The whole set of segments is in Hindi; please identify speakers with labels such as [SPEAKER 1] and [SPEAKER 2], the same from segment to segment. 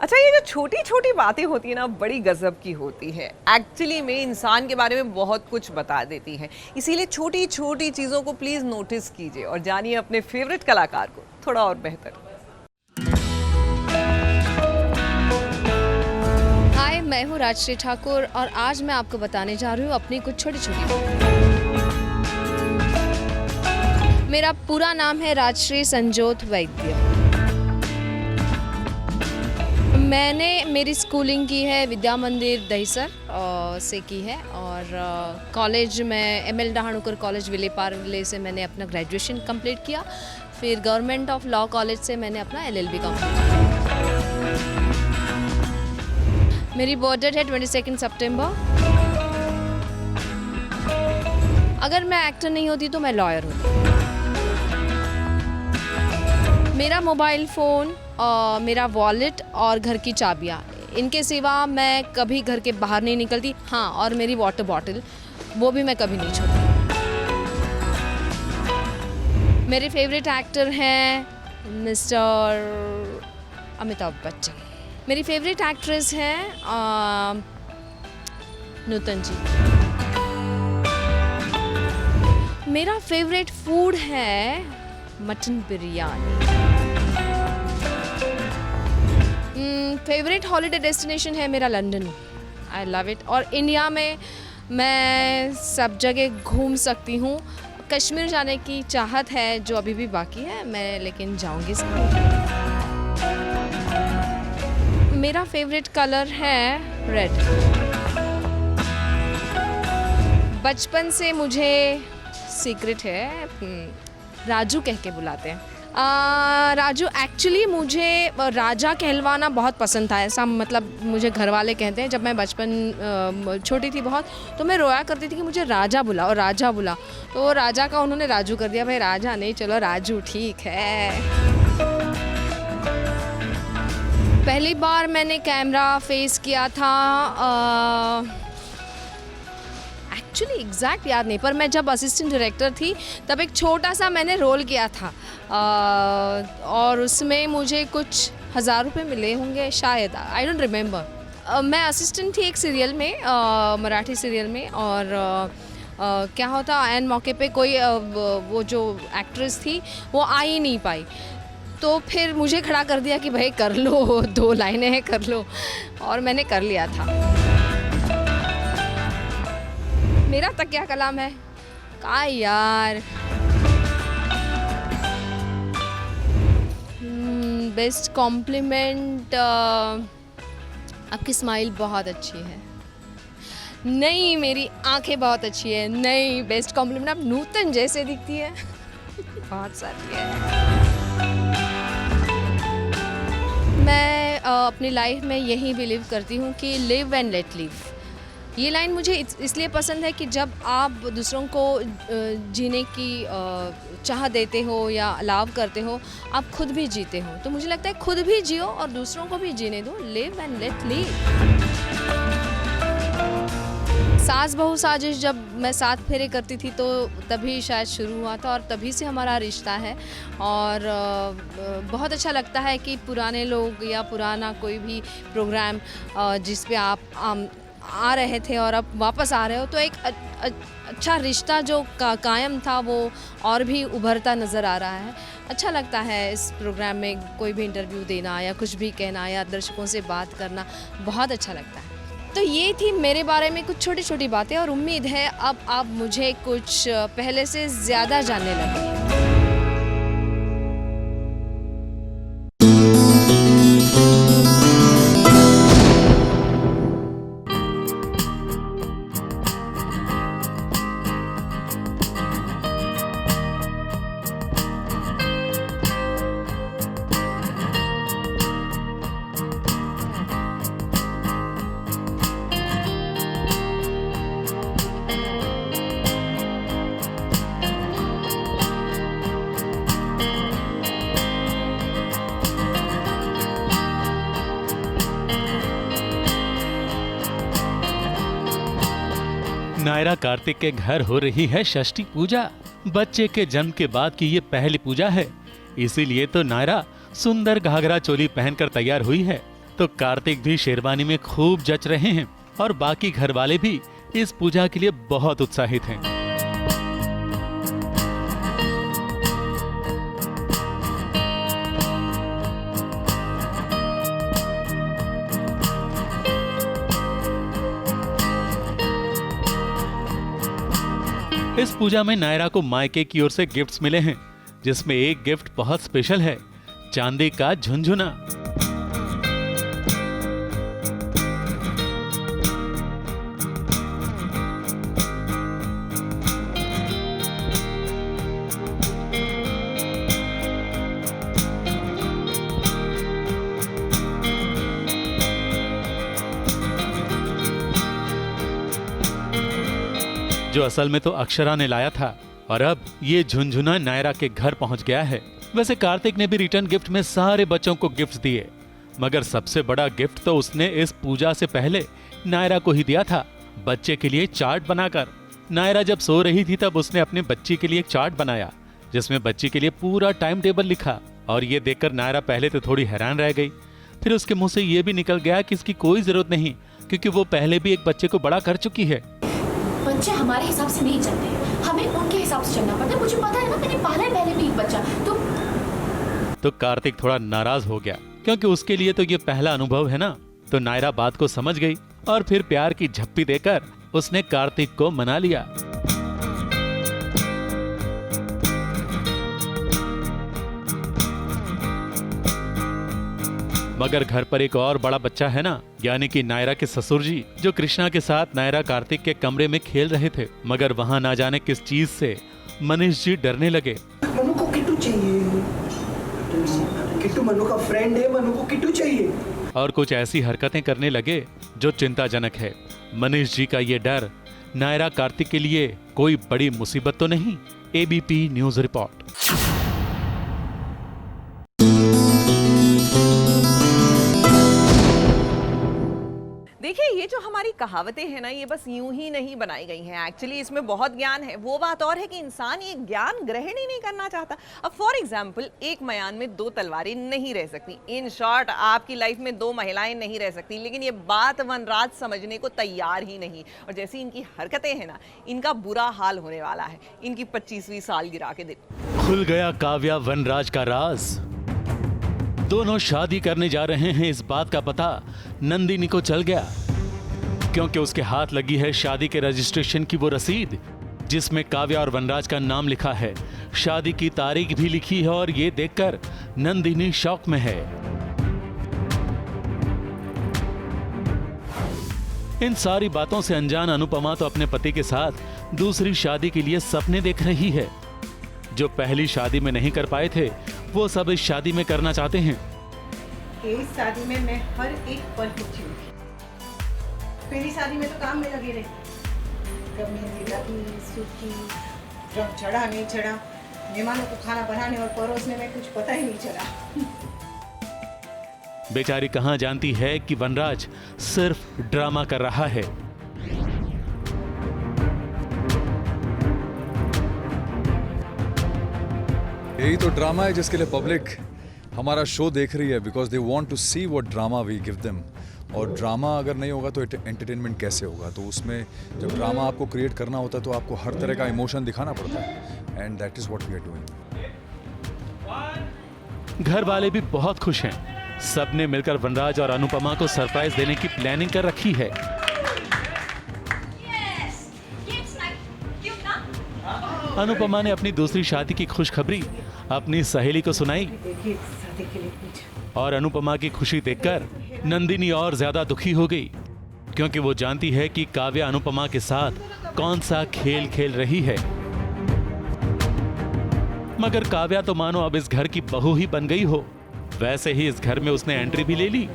[SPEAKER 1] अच्छा, ये जो छोटी छोटी बातें होती है ना, बड़ी गजब की होती है। एक्चुअली में इंसान के बारे में बहुत कुछ बता देती हैं। इसीलिए छोटी छोटी चीज़ों को प्लीज़ नोटिस कीजिए और जानिए अपने फेवरेट कलाकार को थोड़ा और बेहतर।
[SPEAKER 2] हाय, मैं हूँ राजश्री ठाकुर और आज मैं आपको बताने जा रही हूँ अपनी कुछ छोटी छोटी बातें। मेरा पूरा नाम है राजश्री संजोत वैद्य। मैंने मेरी स्कूलिंग की है विद्या मंदिर दहीसर से की है और कॉलेज में एमएल डहाणुकर कॉलेज विलेपार्ले से मैंने अपना ग्रेजुएशन कंप्लीट किया। फिर गवर्नमेंट ऑफ लॉ कॉलेज से मैंने अपना एलएलबी कंप्लीट किया। मेरी बर्थ डेट है 22 सितंबर। अगर मैं एक्टर नहीं होती तो मैं लॉयर होती। मेरा मोबाइल फ़ोन, मेरा वॉलेट और घर की चाबियाँ, इनके सिवा मैं कभी घर के बाहर नहीं निकलती। हाँ, और मेरी वाटर बॉटल, वो भी मैं कभी नहीं छोड़ती। मेरे फेवरेट एक्टर हैं मिस्टर अमिताभ बच्चन। मेरी फेवरेट एक्ट्रेस हैं नूतन जी। मेरा फेवरेट फूड है mutton biryani. Favourite holiday destination है मेरा लंदन। I love it. और इंडिया में मैं सब जगह घूम सकती हूँ। कश्मीर जाने की चाहत है जो अभी भी बाकी है, मैं लेकिन जाऊँगी ज़रूर। मेरा फेवरेट कलर है रेड। बचपन से मुझे सीक्रेट है, राजू कह के बुलाते हैं। राजू, एक्चुअली मुझे राजा कहलवाना बहुत पसंद था। ऐसा मतलब मुझे घर वाले कहते हैं, जब मैं बचपन छोटी थी बहुत, तो मैं रोया करती थी कि मुझे राजा बुला और राजा बुला। तो राजा का उन्होंने राजू कर दिया। भाई राजा नहीं, चलो राजू ठीक है। पहली बार मैंने कैमरा फेस किया था, एक्चुअली एग्जैक्ट याद नहीं, पर मैं जब असिस्टेंट डायरेक्टर थी तब एक छोटा सा मैंने रोल किया था और उसमें मुझे कुछ 1000 रुपये मिले होंगे शायद, आई डोंट रिमेंबर। मैं असिस्टेंट थी एक सीरियल में, मराठी सीरियल में, और क्या होता, एन मौके पे कोई वो जो एक्ट्रेस थी वो आ ही नहीं पाई, तो फिर मुझे खड़ा कर दिया कि भाई कर लो, 2 लाइनें हैं कर लो, और मैंने कर लिया था। मेरा तकिया कलाम है का यार, बेस्ट कॉम्प्लीमेंट, आपकी स्माइल बहुत अच्छी है। नहीं, मेरी आंखें बहुत अच्छी है। नहीं, बेस्ट कॉम्प्लीमेंट, आप नूतन जैसे दिखती है। बहुत सारी है। मैं अपनी लाइफ में यही बिलीव करती हूँ कि लिव एंड लेट लिव। ये लाइन मुझे इसलिए पसंद है कि जब आप दूसरों को जीने की चाह देते हो या अलाव करते हो, आप खुद भी जीते हो। तो मुझे लगता है खुद भी जियो और दूसरों को भी जीने दो। Live and let live. सास बहू साजिश जब मैं 7 फेरे करती थी तो तभी शायद शुरू हुआ था और तभी से हमारा रिश्ता है। और बहुत अच्छा लगता है कि पुराने लोग या पुराना कोई भी प्रोग्राम जिस पे आप आ रहे थे और अब वापस आ रहे हो, तो एक अच्छा रिश्ता जो कायम था वो और भी उभरता नज़र आ रहा है। अच्छा लगता है इस प्रोग्राम में कोई भी इंटरव्यू देना या कुछ भी कहना या दर्शकों से बात करना, बहुत अच्छा लगता है। तो ये थी मेरे बारे में कुछ छोटी छोटी बातें और उम्मीद है अब आप मुझे कुछ पहले से ज़्यादा जानने लगे।
[SPEAKER 3] नायरा कार्तिक के घर हो रही है षष्ठी पूजा। बच्चे के जन्म के बाद की ये पहली पूजा है, इसीलिए तो नायरा सुंदर घाघरा चोली पहनकर तैयार हुई है तो कार्तिक भी शेरवानी में खूब जच रहे हैं और बाकी घर वाले भी इस पूजा के लिए बहुत उत्साहित हैं। इस पूजा में नायरा को मायके की ओर से गिफ्ट्स मिले हैं, जिसमें एक गिफ्ट बहुत स्पेशल है, चांदी का झुनझुना। जो असल में तो अक्षरा ने लाया था और अब ये झुनझुना नायरा के घर पहुंच गया है। वैसे कार्तिक ने भी रिटर्न गिफ्ट में सारे बच्चों को गिफ्ट दिए, मगर सबसे बड़ा गिफ्ट तो उसने इस पूजा से पहले नायरा को ही दिया था, बच्चे के लिए चार्ट बनाकर। नायरा जब सो रही थी तब उसने अपने बच्ची के लिए एक चार्ट बनाया, जिसमें बच्ची के लिए पूरा टाइम टेबल लिखा। और ये देखकर नायरा पहले तो थोड़ी हैरान रह गई, फिर उसके मुंह से ये भी निकल गया कि इसकी कोई जरूरत नहीं, क्योंकि वो पहले भी एक बच्चे को बड़ा कर चुकी है।
[SPEAKER 4] बच्चे हमारे हिसाब से नहीं चलते हैं, हमें उनके हिसाब से चलना पड़ता है। मुझे पता है ना, मैंने पाला है पहले भी एक बच्चा। तो
[SPEAKER 3] कार्तिक थोड़ा नाराज हो गया, क्योंकि उसके लिए तो ये पहला अनुभव है ना। तो नायरा बात को समझ गई और फिर प्यार की झप्पी देकर उसने कार्तिक को मना लिया। मगर घर पर एक और बड़ा बच्चा है ना, यानी कि नायरा के ससुर जी, जो कृष्णा के साथ नायरा कार्तिक के कमरे में खेल रहे थे। मगर वहां ना जाने किस चीज से मनीष जी डरने लगे।
[SPEAKER 5] मनु को किट्टू चाहिए, किट्टू मनु का फ्रेंड है, मनु को किट्टू चाहिए।
[SPEAKER 3] और कुछ ऐसी हरकतें करने लगे जो चिंताजनक है। मनीष जी का ये डर नायरा कार्तिक के लिए कोई बड़ी मुसीबत तो नहीं। ABP news report.
[SPEAKER 1] देखिए, ये जो हमारी कहावतें हैं ना, ये बस यूं ही नहीं बनाई गई हैं। एक्चुअली इसमें बहुत ज्ञान है। वो बात और है कि इंसान ये ज्ञान ग्रहण ही नहीं करना चाहता। अब फॉर एग्जाम्पल, एक मयान में दो तलवारें नहीं रह सकती। इन शॉर्ट, आपकी लाइफ में दो महिलाएं नहीं रह सकती। लेकिन ये बात वनराज समझने को तैयार ही नहीं। और जैसी इनकी हरकतें हैं ना, इनका बुरा हाल होने वाला है इनकी 25वीं सालगिरह के दिन।
[SPEAKER 3] खुल गया काव्या वनराज का राज। दोनों शादी करने जा रहे हैं, इस बात का पता नंदिनी को चल गया, क्योंकि उसके हाथ लगी है शादी के रजिस्ट्रेशन की वो रसीद, जिसमें काव्या और वनराज का नाम लिखा है। शादी की तारीख भी लिखी है और ये देखकर नंदिनी शॉक में है। इन सारी बातों से अनजान अनुपमा तो अपने पति के साथ दूसरी शादी के लिए सपने देख रही है। जो पहली शादी में नहीं कर पाए थे, वो सब इस शादी में करना चाहते हैं।
[SPEAKER 6] इस शादी में मैं हर एक पल खुशी हूँ। पहली शादी में तो काम में लगे रहे, कब मेहंदी लगी, सूखी, रंग चढ़ा नहीं चढ़ा, मेहमानों को खाना बनाने और परोसने में कुछ पता ही नहीं चला।
[SPEAKER 3] बेचारी कहां जानती है कि वनराज सिर्फ ड्रामा कर रहा है।
[SPEAKER 7] यही तो ड्रामा है जिसके लिए पब्लिक हमारा शो देख रही है, because they want to see what drama we give them. और ड्रामा अगर नहीं होगा तो एंटरटेनमेंट कैसे होगा? तो उसमें जब ड्रामा आपको क्रिएट करना होता है तो आपको हर तरह का इमोशन दिखाना पड़ता है, and that is what we are doing.
[SPEAKER 3] घर वाले भी बहुत खुश हैं। सबने मिलकर वनराज और अनुपमा को सरप्राइज देने की प्लानिंग कर रखी है। अनुपमा ने अपनी दूसरी शादी की खुशखबरी अपनी सहेली को सुनाई, और अनुपमा की खुशी देखकर नंदिनी और ज्यादा दुखी हो गई, क्योंकि वो जानती है कि काव्या अनुपमा के साथ कौन सा खेल खेल रही है। मगर काव्या तो मानो अब इस घर की बहू ही बन गई हो। वैसे ही इस घर में उसने एंट्री भी ले ली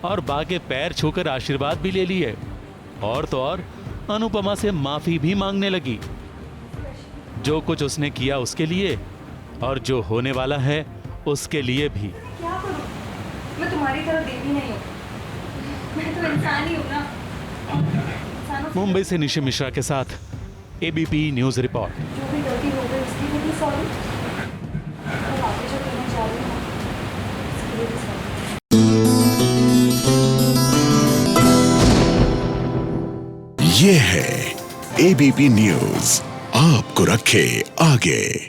[SPEAKER 3] और बाके पैर छूकर आशीर्वाद भी ले लिए, और तो और अनुपमा से माफी भी मांगने लगी, जो कुछ उसने किया उसके लिए और जो होने वाला है उसके लिए भी।
[SPEAKER 4] क्या करूं? मैं तुम्हारी तरह देवी नहीं हूँ, मैं तो इंसान ही हूँ ना।
[SPEAKER 3] मुंबई से निशि मिश्रा के साथ एबीपी न्यूज रिपोर्ट।
[SPEAKER 4] जो भी गलती हो गई उसके लिए भी सॉरी, और आगे जो करना चाह रही हूँ उसके लिए भी सॉरी।
[SPEAKER 8] ये है एबीपी न्यूज़, आपको रखे आगे।